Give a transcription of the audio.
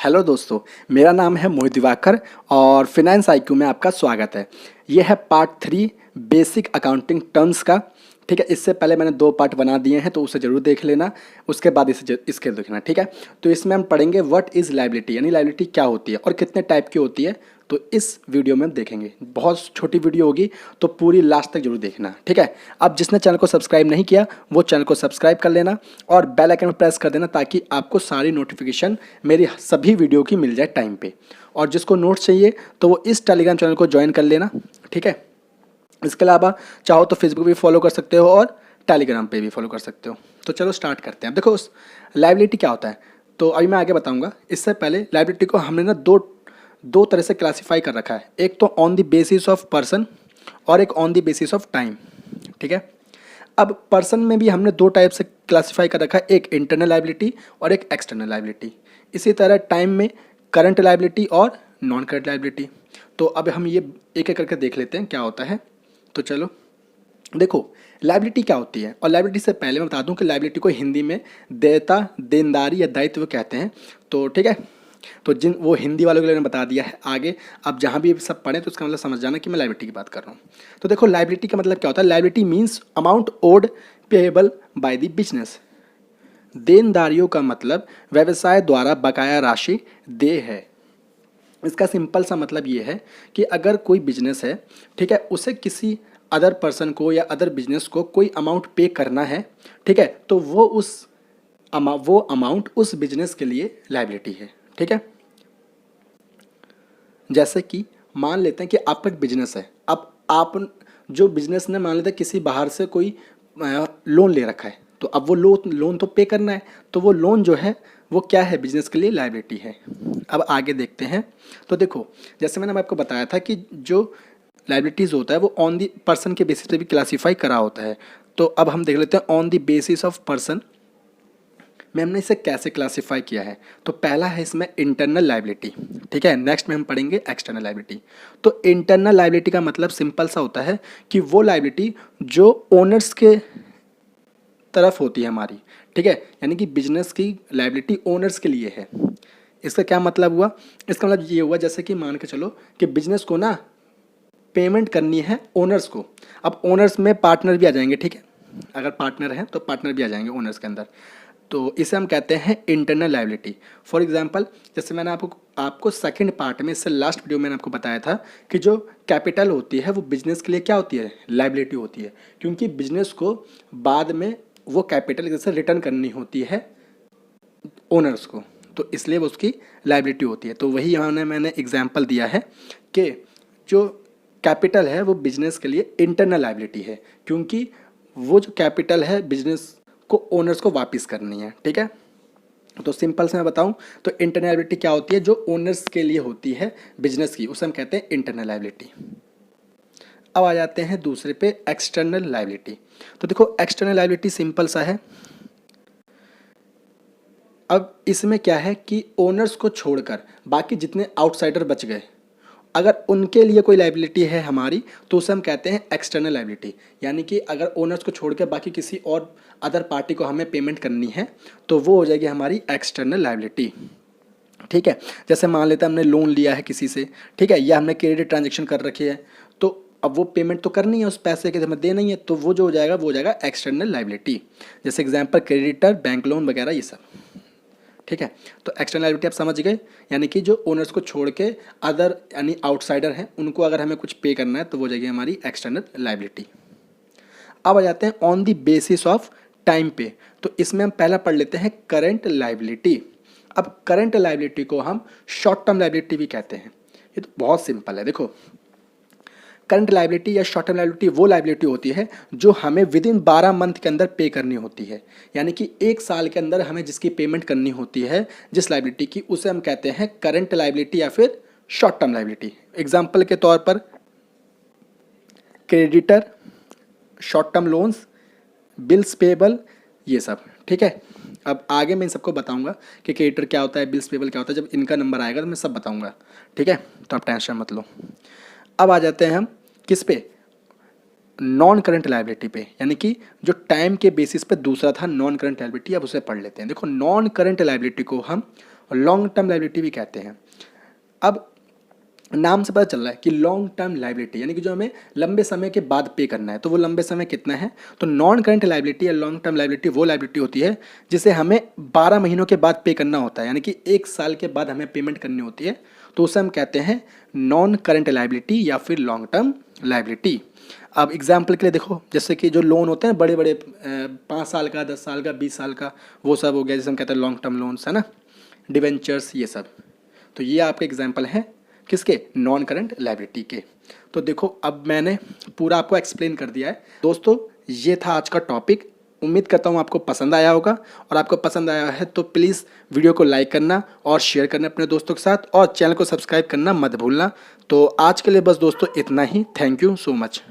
Hello दोस्तों, मेरा नाम है मोहित दिवाकर और फिनेंस आईक्यू में आपका स्वागत है। ये है पार्ट 3 बेसिक अकाउंटिंग टर्म्स का। ठीक है, इससे पहले मैंने 2 पार्ट बना दिए हैं तो उसे ज़रूर देख लेना, उसके बाद इसके देखना। ठीक है, तो इसमें हम पढ़ेंगे व्हाट इज़ लायबिलिटी, यानी लायबिलिटी क्या होती है और कितने टाइप की होती है। तो इस वीडियो में हम देखेंगे। बहुत छोटी वीडियो होगी तो पूरी लास्ट तक जरूर देखना। ठीक है, अब जिसने चैनल को सब्सक्राइब नहीं किया वो चैनल को सब्सक्राइब कर लेना और बेल आइकन प्रेस कर देना ताकि आपको सारी नोटिफिकेशन मेरी सभी वीडियो की मिल जाए टाइम पे। और जिसको नोट्स चाहिए तो वो इस टेलीग्राम चैनल को ज्वाइन कर लेना। ठीक है, इसके अलावा चाहो तो फेसबुक भी फॉलो कर सकते हो और टेलीग्राम पे भी फॉलो कर सकते हो। तो चलो स्टार्ट करते हैं। अब देखो लायबिलिटी क्या होता है तो अभी मैं आगे बताऊंगा। इससे पहले लायबिलिटी को हमने ना दो तरह से क्लासीफाई कर रखा है। एक तो on the basis of person और एक on the basis of time. ठीक है, अब पर्सन में भी हमने 2 टाइप से क्लासीफाई कर रखा है, एक इंटरनल लायबिलिटी और एक एक्सटर्नल लायबिलिटी। इसी तरह टाइम में करंट लायबिलिटी और नॉन करंट लायबिलिटी। तो अब हम ये एक एक करके देख लेते हैं क्या होता है। तो चलो देखो, लायबिलिटी क्या होती है। और लायबिलिटी से पहले मैं बता दूं कि लायबिलिटी को हिंदी में देयता, देनदारी या दायित्व कहते हैं। तो ठीक है, तो जिन वो हिंदी वालों के लिए मैंने बता दिया है। आगे अब जहाँ भी सब पढ़ें तो उसका मतलब समझ जाना कि मैं लायबिलिटी की बात कर रहा हूँ। तो देखो लायबिलिटी का मतलब क्या होता है। Liability means amount owed payable by the business. देनदारियों का मतलब व्यवसाय द्वारा बकाया राशि देय है। इसका सिंपल सा मतलब ये है कि अगर कोई बिजनेस है, ठीक है, उसे किसी अदर पर्सन को या अदर बिजनेस को कोई अमाउंट पे करना है, ठीक है, तो वो अमाउंट उस बिजनेस के लिए लायबिलिटी है। ठीक है, जैसे कि मान लेते हैं कि आपका एक बिजनेस है। अब आप जो बिजनेस ने मान लेते हैं किसी बाहर से कोई लोन ले रखा है, तो अब वो लोन तो पे करना है। तो वो लोन जो है वो क्या है, बिजनेस के लिए लायबिलिटी है। अब आगे देखते हैं। तो देखो, जैसे मैंने आपको बताया था कि जो लायबिलिटीज़ होता है वो ऑन दी पर्सन के बेसिस पे भी क्लासीफाई करा होता है। तो अब हम देख लेते हैं on the basis of person में हमने इसे कैसे क्लासीफाई किया है। तो पहला है इसमें इंटरनल लायबिलिटी। ठीक है, नेक्स्ट में हम पढ़ेंगे एक्सटर्नल लायबिलिटी। तो इंटरनल लायबिलिटी का मतलब सिंपल सा होता है कि वो लायबिलिटी जो ओनर्स के तरफ होती है हमारी। ठीक है, यानी कि बिजनेस की लायबिलिटी ओनर्स के लिए है। इसका क्या मतलब हुआ, इसका मतलब ये हुआ जैसे कि मान के चलो कि बिजनेस को ना पेमेंट करनी है ओनर्स को। अब ओनर्स में पार्टनर भी आ जाएंगे। ठीक है, अगर पार्टनर हैं तो पार्टनर भी आ जाएंगे ओनर्स के अंदर। तो इसे हम कहते हैं इंटरनल लायबिलिटी। फॉर एग्जांपल, जैसे मैंने आपको सेकंड पार्ट में, इससे लास्ट वीडियो में मैंने आपको बताया था कि जो कैपिटल होती है वो बिजनेस के लिए क्या होती है, लायबिलिटी होती है। क्योंकि बिजनेस को बाद में वो कैपिटल जैसे रिटर्न करनी होती है ओनर्स को, तो इसलिए वो उसकी लायबिलिटी होती है। तो वही यहाँ मैंने एग्जाम्पल दिया है कि जो कैपिटल है वो बिजनेस के लिए इंटरनल लायबिलिटी है, क्योंकि वो जो कैपिटल है बिजनेस को ओनर्स को वापस करनी है। ठीक है, तो सिंपल से मैं बताऊं तो इंटरनल लायबिलिटी क्या होती है, जो ओनर्स के लिए होती है बिजनेस की, उसे हम कहते हैं इंटरनल लायबिलिटी। अब आ जाते हैं दूसरे पे, एक्सटर्नल लायबिलिटी। तो देखो एक्सटर्नल लायबिलिटी सिंपल सा है। अब इसमें क्या है कि ओनर्स को छोड़कर बाकी जितने आउटसाइडर बच गए, अगर उनके लिए कोई लायबिलिटी है हमारी तो उसे हम कहते हैं एक्सटर्नल लायबिलिटी। यानी कि अगर ओनर्स को छोड़ के बाकी किसी और अदर पार्टी को हमें पेमेंट करनी है तो वो हो जाएगी हमारी एक्सटर्नल लायबिलिटी। ठीक है, जैसे मान लेते हैं हमने लोन लिया है किसी से, ठीक है, या हमने क्रेडिट ट्रांजेक्शन कर रखी है, तो अब वो पेमेंट तो करनी है, उस पैसे के हमें देना ही है, तो वो जो हो जाएगा वो हो जाएगा एक्सटर्नल लायबिलिटी। जैसे एग्जाम्पल क्रेडिटर, बैंक लोन वगैरह ये सब। ठीक है, तो एक्सटर्नल लायबिलिटी आप समझ गए, यानी कि जो ओनर्स को छोड़ के अदर यानी आउटसाइडर हैं उनको अगर हमें कुछ पे करना है तो वो जाएगी हमारी एक्सटर्नल लायबिलिटी। अब आ जाते हैं on the basis of time पे। तो इसमें हम पहला पढ़ लेते हैं करंट लायबिलिटी। अब करंट लायबिलिटी को हम शॉर्ट टर्म लायबिलिटी भी कहते हैं। ये तो बहुत सिंपल है। देखो, करंट लायबिलिटी या शॉर्ट टर्म लायबिलिटी वो लायबिलिटी होती है जो हमें विद इन 12 मंथ के अंदर पे करनी होती है। यानी कि 1 साल के अंदर हमें जिसकी पेमेंट करनी होती है जिस लायबिलिटी की, उसे हम कहते हैं करंट लायबिलिटी या फिर शॉर्ट टर्म लायबिलिटी। एग्जाम्पल के तौर पर creditor, short term loans, bills payable, ये सब। ठीक है, अब आगे मैं इन सबको बताऊंगा कि क्रेडिटर क्या होता है, बिल्स पेबल क्या होता है। जब इनका नंबर आएगा तो मैं सब बताऊंगा। ठीक है, तो आप टेंशन मत लो। अब आ जाते हैं हम किस पे, नॉन करंट लायबिलिटी पे। यानी कि जो टाइम के बेसिस पे दूसरा था नॉन करंट लायबिलिटी, अब उसे पढ़ लेते हैं। देखो, नॉन करंट लायबिलिटी को हम लॉन्ग टर्म लायबिलिटी भी कहते हैं। अब नाम से पता चल रहा है कि लॉन्ग टर्म लायबिलिटी यानी कि जो हमें लंबे समय के बाद पे करना है, तो वो लंबे समय कितना है। तो नॉन करंट लायबिलिटी या लॉन्ग टर्म लायबिलिटी वो लायबिलिटी होती है जिसे हमें 12 महीनों के बाद पे करना होता है, यानी कि 1 साल के बाद हमें पेमेंट करनी होती है, तो उसे हम कहते हैं नॉन करंट लायबिलिटी या फिर लॉन्ग टर्म लायबिलिटी। अब एग्जाम्पल के लिए देखो, जैसे कि जो लोन होते हैं बड़े बड़े 5 साल का, 10 साल का, 20 साल का, वो सब हो गया जिसे हम कहते हैं लॉन्ग टर्म लोन्स, है ना, डिवेंचर्स, ये सब। तो ये आपके एग्जाम्पल हैं किसके, नॉन करंट लायबिलिटी के। तो देखो अब मैंने पूरा आपको एक्सप्लेन कर दिया है। दोस्तों ये था आज का टॉपिक, उम्मीद करता हूँ आपको पसंद आया होगा, और आपको पसंद आया है तो प्लीज़ वीडियो को लाइक करना और शेयर करना अपने दोस्तों के साथ, और चैनल को सब्सक्राइब करना मत भूलना। तो आज के लिए बस दोस्तों इतना ही। Thank you so much.